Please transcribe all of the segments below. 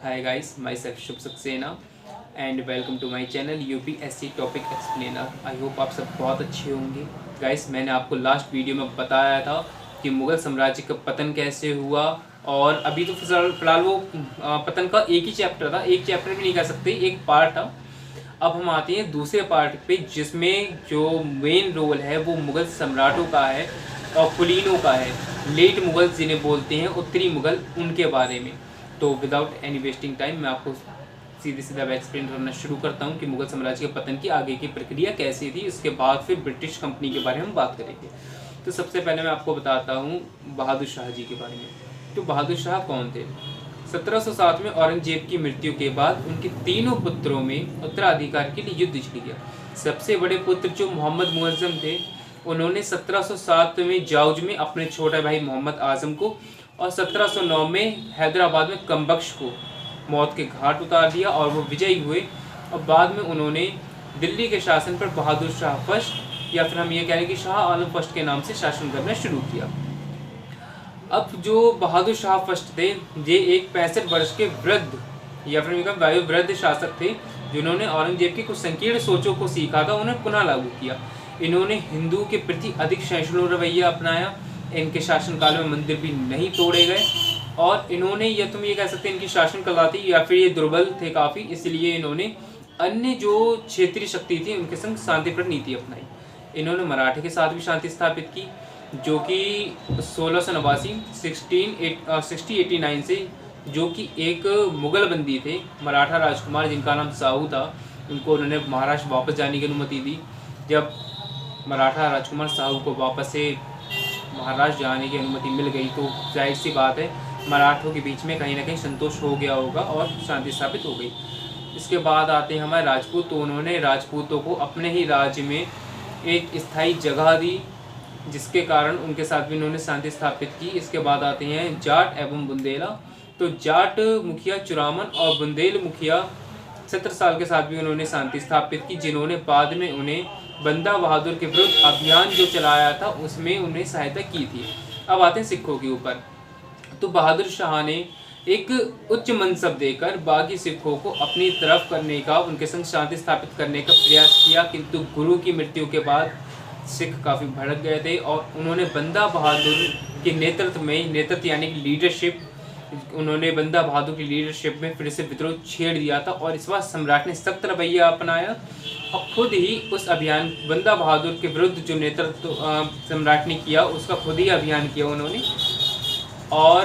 Hi guys, myself Shubh Saxena and welcome to my channel UPSC topic explainer. I hope आप सब बहुत अच्छे होंगे। गाइस, मैंने आपको लास्ट वीडियो में बताया था कि मुग़ल साम्राज्य का पतन कैसे हुआ, और अभी तो फिलहाल वो पतन का एक ही चैप्टर था, एक चैप्टर भी नहीं कह सकते, एक पार्ट था। अब हम आते हैं दूसरे पार्ट पे, जिसमें जो मेन रोल है वो मुग़ल सम्राटों का है और कुलीनों का है। लेट मुग़ल जिन्हें बोलते हैं, उत्तरी मुग़ल, उनके बारे में। तो विदाउट एनी वेस्टिंग टाइम मैं आपको सीधे सीधा एक्सप्लेन करना शुरू करता हूँ कि मुग़ल साम्राज्य के पतन की आगे की प्रक्रिया कैसी थी। इसके बाद फिर ब्रिटिश कंपनी के बारे में हम बात करेंगे। तो सबसे पहले मैं आपको बताता हूँ बहादुर शाह जी के बारे में। तो बहादुर शाह कौन थे? 1707 में औरंगजेब की मृत्यु के बाद उनके तीनों पुत्रों में उत्तराधिकार के लिए युद्ध छिड़ गया। सबसे बड़े पुत्र जो मोहम्मद मुअज्जम थे, उन्होंने 1707 में जाउज में अपने छोटे भाई मोहम्मद आजम को और 1709 में हैदराबाद में कमबख्श को मौत के घाट उतार दिया और वो विजयी हुए। और बाद में उन्होंने दिल्ली के शासन पर बहादुर शाह फर्स्ट, या फिर हम ये कह रहे हैं कि शाह आलम फर्स्ट के नाम से शासन करना शुरू किया। अब जो बहादुर शाह फर्स्ट थे, ये एक 65 वर्ष के वृद्ध या फिर वयोवृद्ध शासक थे, जिन्होंने औरंगजेब की कुछ संकीर्ण सोचों को सीखा था, उन्हें पुनः लागू किया। इन्होंने हिंदू के प्रति अधिक सहिष्णु रवैया अपनाया। इनके शासनकाल में मंदिर भी नहीं तोड़े गए, और इन्होंने, या तुम ये कह सकते हैं इनकी शासन कला थी या फिर ये दुर्बल थे काफ़ी, इसलिए इन्होंने अन्य जो क्षेत्रीय शक्ति थी उनके संग शांतिपूर्ण नीति अपनाई। इन्होंने मराठे के साथ भी शांति स्थापित की, जो कि 1689 1689 से, जो कि एक मुगल बंदी थे, मराठा राजकुमार जिनका नाम साहू था, उनको उन्होंने महाराष्ट्र वापस जाने की अनुमति दी। जब मराठा राजकुमार साहू को वापस से महाराष्ट्र जाने की अनुमति मिल गई, तो जाहिर सी बात है मराठों के बीच में कहीं ना कहीं संतोष हो गया होगा और शांति स्थापित हो गई। इसके बाद आते हैं हमारे राजपूत। तो उन्होंने राजपूतों को अपने ही राज्य में एक स्थायी जगह दी, जिसके कारण उनके साथ भी उन्होंने शांति स्थापित की। इसके बाद आते हैं जाट एवं बुंदेला। तो जाट मुखिया चुरामन और बुंदेल मुखिया 70 साल के साथ भी उन्होंने शांति स्थापित की, जिन्होंने बाद में उन्हें बंदा बहादुर के विरुद्ध अभियान जो चलाया था उसमें उन्हें सहायता की थी। अब आते हैं सिखों के ऊपर। तो बहादुर शाह ने एक उच्च मनसब देकर बाकी सिखों को अपनी तरफ करने का, उनके संग शांति स्थापित करने का प्रयास किया, किंतु गुरु की मृत्यु के बाद सिख काफ़ी भड़क गए थे और उन्होंने बंदा बहादुर के नेतृत्व में, नेतृत्व यानी कि लीडरशिप, उन्होंने बंदा बहादुर की लीडरशिप में फिर से विद्रोह छेड़ दिया था। और इस बार सम्राट ने सख्त रवैया अपनाया और खुद ही उस अभियान, बंदा बहादुर के विरुद्ध जो नेतृत्व सम्राट ने किया, उसका खुद ही अभियान किया उन्होंने। और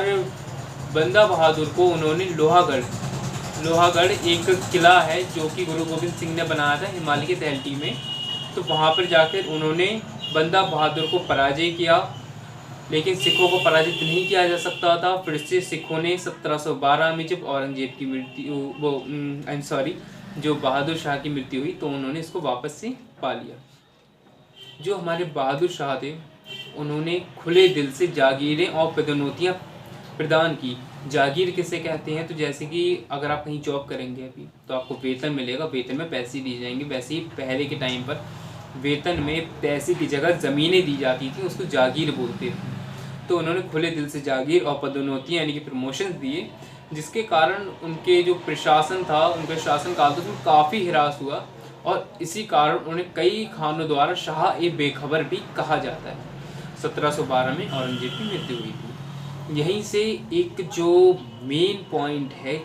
बंदा बहादुर को उन्होंने लोहागढ़ एक किला है जो कि गुरु गोविंद सिंह ने बनाया था हिमालय की तहलटी में, तो वहाँ पर जाकर उन्होंने बंदा बहादुर को पराजय किया। लेकिन सिखों को पराजित नहीं किया जा सकता था। फिर से सिखों ने 1712 में जब औरंगजेब की मृत्यु, जो बहादुर शाह की मृत्यु हुई, तो उन्होंने इसको वापस से पा लिया। जो हमारे बहादुर शाह थे, उन्होंने खुले दिल से जागीरें और पदोन्नतियाँ प्रदान की। जागीर किसे कहते हैं? तो जैसे कि अगर आप कहीं जॉब करेंगे अभी, तो आपको वेतन मिलेगा, वेतन में पैसे दिए जाएंगे। वैसे ही पहले के टाइम पर वेतन में पैसे की जगह ज़मीनें दी जाती थी, उसको जागीर बोलते थे। तो उन्होंने खुले दिल से जागीर और पदोन्नतियाँ यानी कि प्रमोशन दिए, जिसके कारण उनके जो प्रशासन था, उनके शासनकाल तो उसमें काफ़ी हिरास हुआ, और इसी कारण उन्हें कई खानों द्वारा शाह ए बेखबर भी कहा जाता है। 1712 में औरंगजेब की मृत्यु हुई थी। यहीं से एक जो मेन पॉइंट है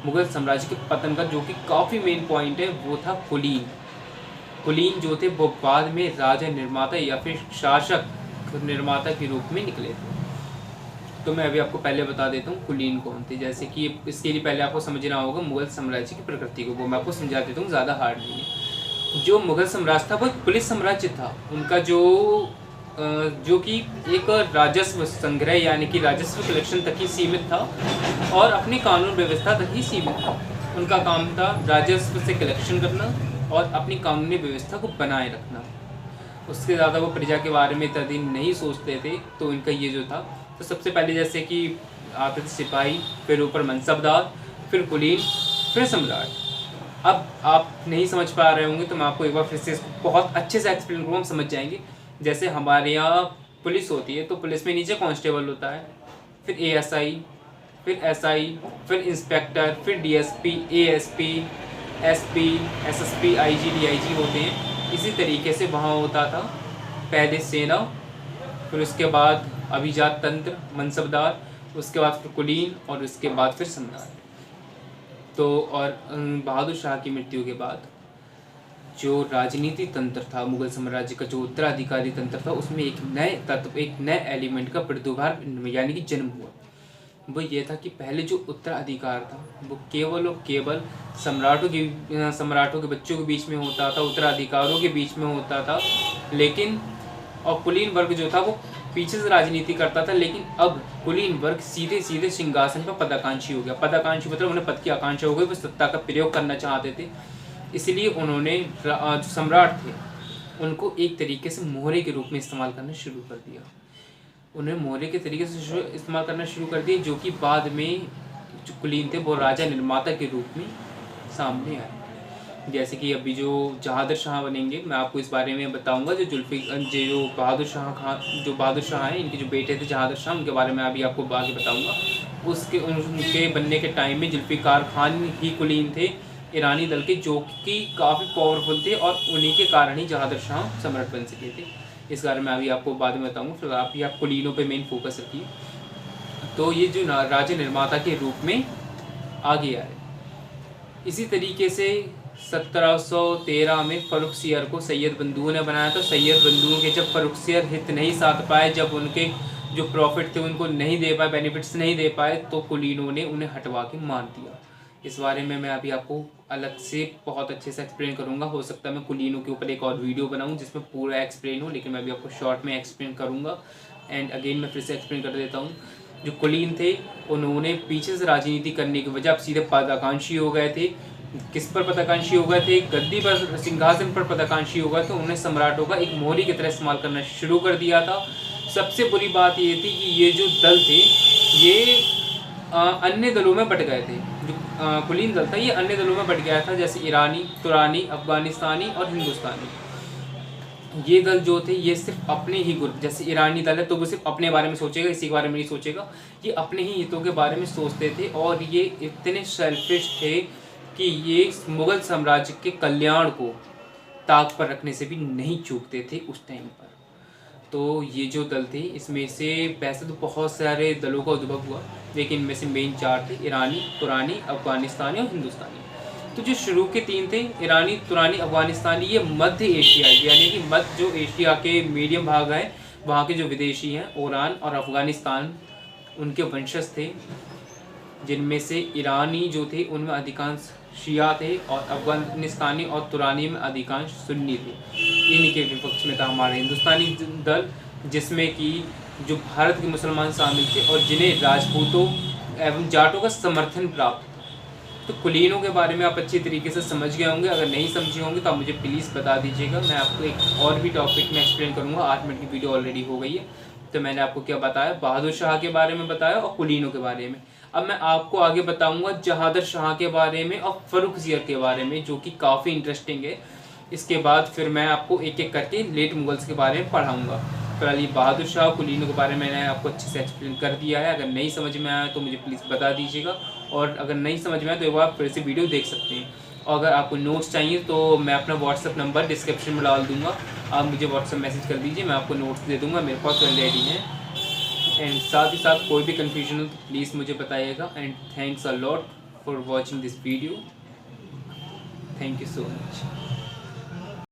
मुग़ल साम्राज्य के पतन का, जो कि काफ़ी मेन पॉइंट है, वो था कुलीन जो थे वो बाद में राजा निर्माता या फिर शासक निर्माता के रूप में निकले थे। तो मैं अभी आपको पहले बता देता हूँ कुलीन कौन थे। जैसे कि इसके लिए पहले आपको समझना होगा मुग़ल साम्राज्य की प्रकृति को, वो मैं आपको समझा देता हूँ, ज़्यादा हार्ड नहीं है। जो मुग़ल साम्राज्य था वो एक पुलिस साम्राज्य था। उनका जो कि एक राजस्व संग्रह यानी कि राजस्व कलेक्शन तक ही सीमित था और अपनी कानून व्यवस्था तक ही सीमित था। उनका काम था राजस्व से कलेक्शन करना और अपनी कानूनी व्यवस्था को बनाए रखना। उससे ज़्यादा वो प्रजा के बारे में इतना दिन नहीं सोचते थे। तो इनका ये जो था, तो सबसे पहले जैसे कि आते थे सिपाही, फिर ऊपर मनसबदार, फिर कुलीन, फिर सम्राट। अब आप नहीं समझ पा रहे होंगे तो मैं आपको एक बार फिर से बहुत अच्छे से एक्सप्लेन करूँगा, हम समझ जाएंगे। जैसे हमारे यहाँ पुलिस होती है, तो पुलिस में नीचे कांस्टेबल होता है, फिर एएसआई, फिर SI, फिर इंस्पेक्टर, फिर DSP, ASP, SP, SSP, IG, DIG होते हैं। इसी तरीके से वहाँ होता था पहले सेना, फिर उसके बाद अभिजात तंत्र, मनसबदार, उसके बाद फिर कुलीन और उसके बाद फिर सम्राट। तो और बहादुर शाह की मृत्यु के बाद जो राजनीति तंत्र था मुगल साम्राज्य का, जो उत्तराधिकारी तंत्र था, उसमें एक नए तत्व, एक नए एलिमेंट का प्रादुर्भाव यानी कि जन्म हुआ। वो ये था कि पहले जो उत्तराधिकार था वो केवल और केवल सम्राटों के बच्चों के बीच में होता था, उत्तराधिकारों के बीच में होता था, लेकिन और कुलीन वर्ग जो था वो पीछे से राजनीति करता था। लेकिन अब कुलीन वर्ग सीधे सीधे सिंहासन पर पदाकांक्षी हो गया। पदाकांक्षी मतलब उन्हें पद की आकांक्षा हो गई, वो सत्ता का प्रयोग करना चाहते थे। इसलिए उन्होंने जो सम्राट थे उनको एक तरीके से मोहरे के रूप में इस्तेमाल करना शुरू कर दिया। उन्हें मोहरे के तरीके से इस्तेमाल करना शुरू कर दिया, जो कि बाद में जो कुलीन थे वो राजा निर्माता के रूप में सामने आए। जैसे कि अभी जो जहादर शाह बनेंगे, मैं आपको इस बारे में बताऊंगा। जो बहादुर शाह हैं, इनके जो बेटे थे जहादर शाह, उनके बारे में अभी आपको आगे बताऊंगा। उनके बनने के टाइम में जुल्फ़िकार खान ही कुलीन थे ईरानी दल के, जो कि काफ़ी पावरफुल थे, और उन्हीं के कारण ही जहादर शाह सम्राट बन सके थे। इस बारे में अभी आपको बाद में बताऊंगा। फिर आप कुलीनों पे मेन फोकस रखिए। तो ये जो राजा निर्माता के रूप में आगे आए। इसी तरीके से 1713 में फर्रुखसियर को सैयद बंधुओं ने बनाया था। सैयद बंधुओं के जब फर्रुखसियर हित नहीं साध पाए, जब उनके जो प्रॉफिट थे उनको नहीं दे पाए, बेनिफिट्स नहीं दे पाए, तो कुलीनों ने उन्हें हटवा के मार दिया। इस बारे में मैं अभी आपको अलग से बहुत अच्छे से एक्सप्लेन करूंगा। हो सकता है मैं कुलीनों के ऊपर एक और वीडियो बनाऊं जिसमें पूरा एक्सप्लेन हो, लेकिन मैं अभी आपको शॉर्ट में एक्सप्लेन करूंगा। एंड अगेन मैं फिर से एक्सप्लेन कर देता हूँ। जो कुलीन थे उन्होंने पीछे से राजनीति करने की वजह अब सीधे पदाकांक्षी हो गए थे। किस पर पदाकांक्षी हो गए थे? गद्दी पर, सिंहासन पर पदाकांक्षी हो गए थे। उन्होंने सम्राटों का एक मोहरी की तरह इस्तेमाल करना शुरू कर दिया था। सबसे बुरी बात ये थी कि ये जो दल थे ये अन्य दलों में बट गए थे। जो कुलीन दल था ये अन्य दलों में बट गया था, जैसे ईरानी, तुरानी, अफगानिस्तानी और हिंदुस्तानी। ये दल जो थे ये सिर्फ अपने ही ग्रुप, जैसे ईरानी दल है तो वो सिर्फ अपने बारे में सोचेगा, इसी के बारे में नहीं सोचेगा। ये अपने ही हितों के बारे में सोचते थे, और ये इतने सेल्फिश थे कि ये मुगल साम्राज्य के कल्याण को ताक पर रखने से भी नहीं चूकते थे उस टाइम पर। तो ये जो दल थे इसमें से वैसे तो बहुत सारे दलों का उद्भव हुआ, लेकिन इनमें से मेन 4 थे, ईरानी, तुरानी, अफगानिस्तानी और हिंदुस्तानी। तो जो शुरू के 3 थे, ईरानी, तुरानी, अफगानिस्तानी, ये मध्य एशिया यानी कि मध्य जो एशिया के मीडियम भाग है वहाँ के जो विदेशी हैं, ईरान और अफगानिस्तान, उनके वंशज थे, जिनमें से ईरानी जो थे उनमें अधिकांश शिया थे, और अफगानिस्तानी और तुरानी में अधिकांश सुन्नी थे। इन्हीं के विपक्ष में था हमारा हिंदुस्तानी दल, जिसमें कि जो भारत के मुसलमान शामिल थे और जिन्हें राजपूतों एवं जाटों का समर्थन प्राप्त था। तो कुलीनों के बारे में आप अच्छी तरीके से समझ गए होंगे। अगर नहीं समझे होंगे तो आप मुझे प्लीज़ बता दीजिएगा, मैं आपको एक और भी टॉपिक में एक्सप्लेन करूँगा। 8 मिनट की वीडियो ऑलरेडी हो गई है। तो मैंने आपको क्या बताया, बहादुर शाह के बारे में बताया और कुलीनों के बारे में। अब मैं आपको आगे बताऊंगा जहादर शाह के बारे में और फर्रुखसियर के बारे में, जो कि काफ़ी इंटरेस्टिंग है। इसके बाद फिर मैं आपको एक एक करके लेट मुगल्स के बारे में पढ़ाऊँगा। फिलहाल ये बहादुर शाह कुलीनों के बारे में मैंने आपको अच्छे से एक्सप्लेन कर दिया है। अगर नहीं समझ में आया तो मुझे प्लीज़ बता दीजिएगा, और अगर नहीं समझ में आया तो एक बार फिर से वीडियो देख सकते हैं। और अगर आपको नोट्स चाहिए तो मैं अपना व्हाट्सअप नंबर डिस्क्रिप्शन में डाल दूँगा, आप मुझे व्हाट्सअप मैसेज कर दीजिए, मैं आपको नोट्स दे दूँगा, मेरे पास ऑलरेडी हैं। एंड साथ ही साथ कोई भी कन्फ्यूजन हो तो प्लीज़ मुझे बताइएगा। And thanks a lot for watching this video. Thank you so much.